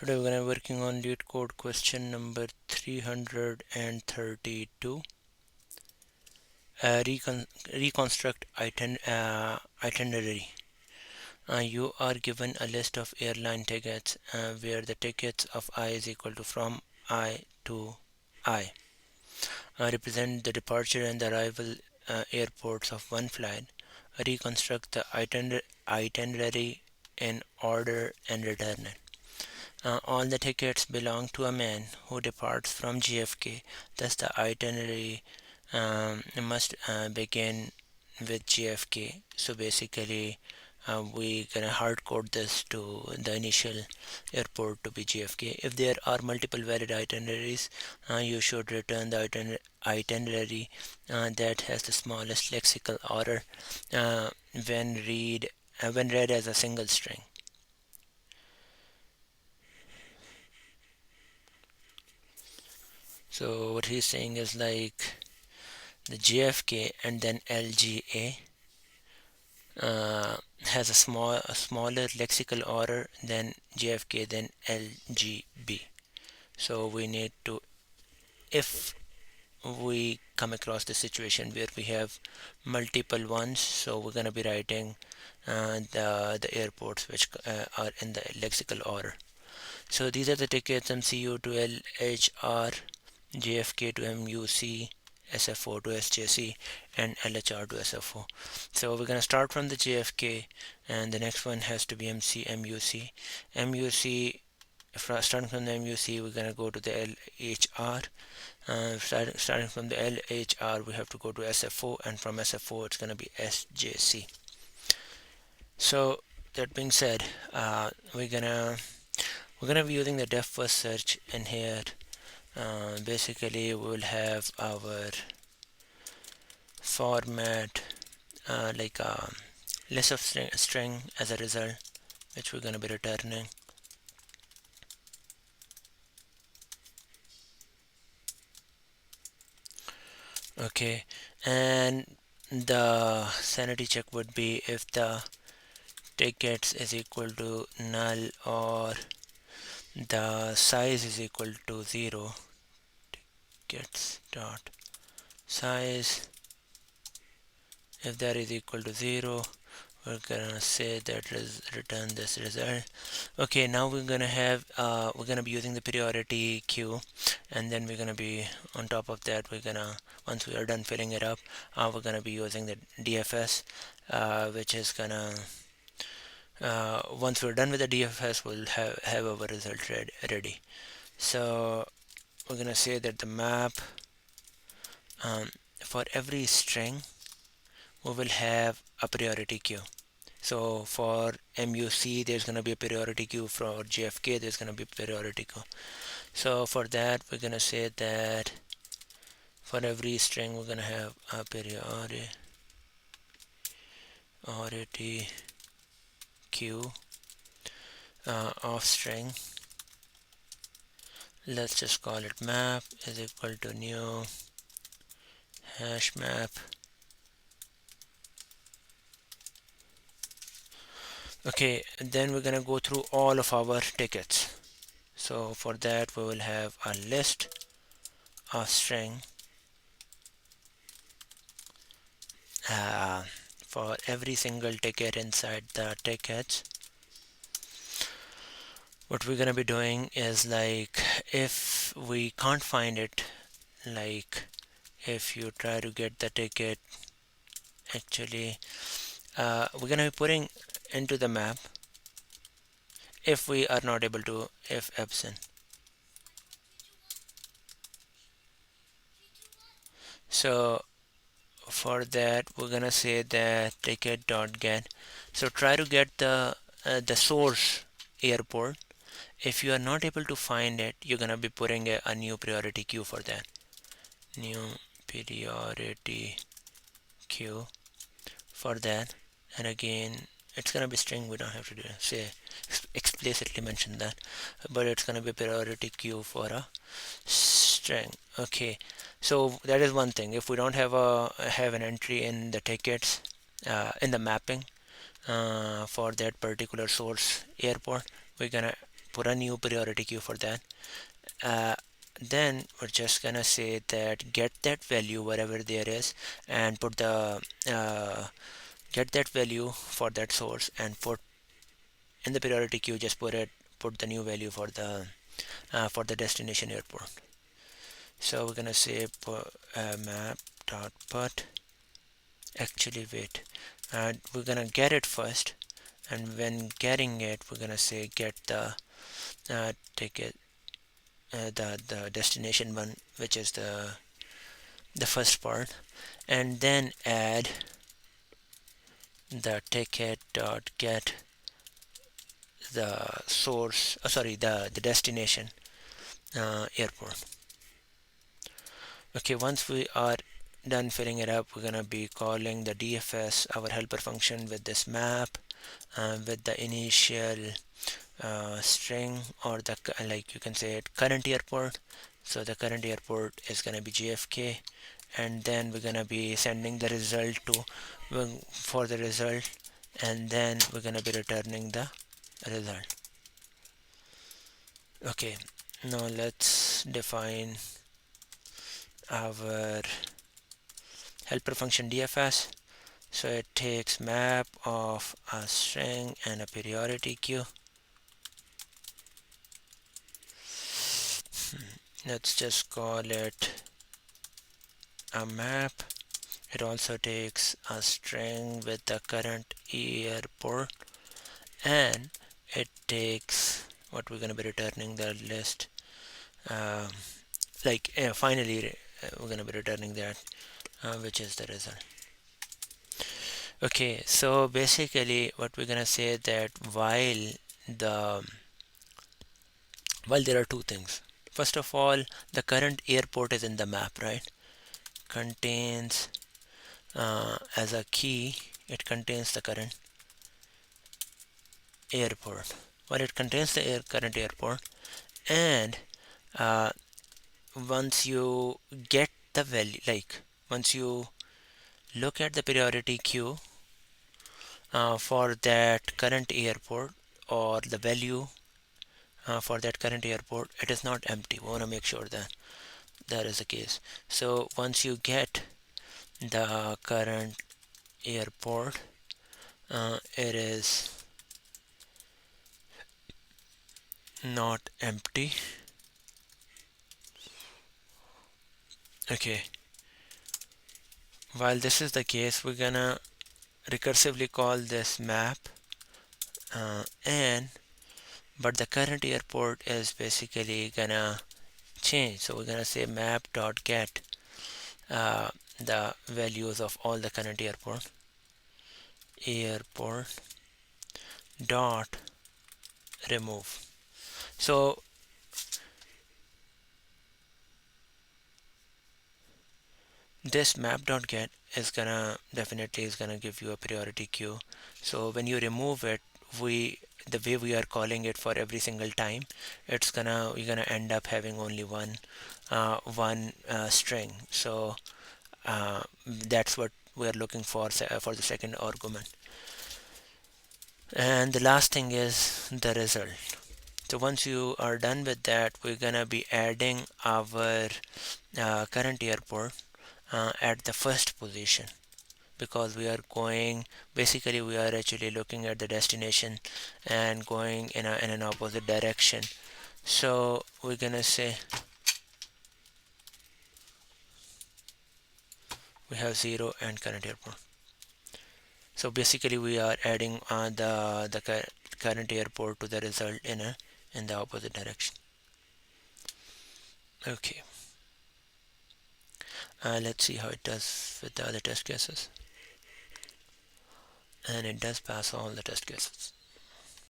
Today we're gonna be working on Leetcode question number 332. Reconstruct itinerary. You are given a list of airline tickets where the tickets of I is equal to from I to I represent the departure and the arrival airports of one flight. Reconstruct the itinerary in order and return it. All the tickets belong to a man who departs from JFK. Thus, the itinerary must begin with JFK. So basically, we gonna hard code this to the initial airport to be JFK. If there are multiple valid itineraries, you should return the itinerary that has the smallest lexical order uh, when read as a single string. So what he's saying is like the JFK and then LGA has a smaller lexical order than JFK then LGB. So we need to, if we come across the situation where we have multiple ones, so we're gonna be writing the airports which are in the lexical order. So these are the tickets: MCU to LHR, JFK to MUC, SFO to SJC, and LHR to SFO. So we're gonna start from the JFK, and the next one has to be MUC. MUC, starting from the MUC, we're gonna go to the LHR. Starting from the LHR, we have to go to SFO, and from SFO, it's gonna be SJC. So that being said, we're gonna be using the depth first search in here. Basically, we will have our format like a list of string as a result, which we're going to be returning. Okay, and the sanity check would be if the tickets is equal to null or the size is equal to 0. Tickets dot size, if that is equal to 0, we're gonna say that return this result. Okay, now we're gonna be using the priority queue, and then we're gonna be on top of that, once we are done filling it up, we're gonna be using the DFS, which is gonna once we're done with the DFS, we'll have our result ready. So we're gonna say that the map, for every string we will have a priority queue. So for MUC, there's going to be a priority queue. For JFK, there's going to be a priority queue. So for that, we're going to say that for every string, we're going to have a priority queue of string. Let's just call it map is equal to new hash map. Okay, then we're going to go through all of our tickets. So for that, we will have a list of string for every single ticket inside the tickets. What we're gonna be doing is like if we can't find it, like if you try to get the ticket, actually we're gonna be putting into the map if we are not able to, if absent. So for that, we're gonna say that ticket.get. So try to get the source airport. If you are not able to find it, you're gonna be putting a new priority queue for that. New priority queue for that, and again it's gonna be string. We don't have to say explicitly mention that, but it's gonna be priority queue for a string. Okay, so that is one thing. If we don't have an entry in the tickets in the mapping for that particular source airport, we're gonna put a new priority queue for that. Then we're just gonna say that get that value wherever there is, and put the get that value for that source, and put in the priority queue, just put the new value for the destination airport. So we're gonna say map dot put, actually wait, we're gonna get it first, and when getting it, we're gonna say get the ticket, the destination one, which is the first part, and then add the ticket dot get the source, sorry, the destination airport. Okay, once we are done filling it up, we're gonna be calling the DFS, our helper function, with this map, with the initial string, or the, like you can say it, current airport. So the current airport is gonna be JFK, and then we're gonna be sending the result to for the result, and then we're gonna be returning the result. Okay, now let's define our helper function DFS. So it takes map of a string and a priority queue. Let's just call it a map. It also takes a string with the current airport, and it takes what we're going to be returning, the list, um, finally we're going to be returning that, which is the result. Okay, so basically what we're going to say that the while there are two things. First of all, the current airport is in the map, right? Contains as a key, it contains the current airport. Well, it contains the current airport, and uh, once you get the value, like once you look at the priority queue for that current airport, or the value for that current airport, it is not empty. We want to make sure that that is the case. So once you get the current airport, it is not empty. Okay, while this is the case, we're gonna recursively call this map, and but the current airport is basically gonna change. So we're gonna say map dot get the values of all the current airport dot remove. So this map.get is gonna definitely is gonna give you a priority queue. So when you remove it, the way we are calling it for every single time, you're gonna end up having only one string. So that's what we are looking for the second argument. And the last thing is the result. So once you are done with that, we're gonna be adding our current airport at the first position, because we are actually looking at the destination and going in an opposite direction. So we're gonna say we have 0 and current airport. So basically we are adding the current airport to the result in the opposite direction. Okay, let's see how it does with the other test cases. And it does pass all the test cases.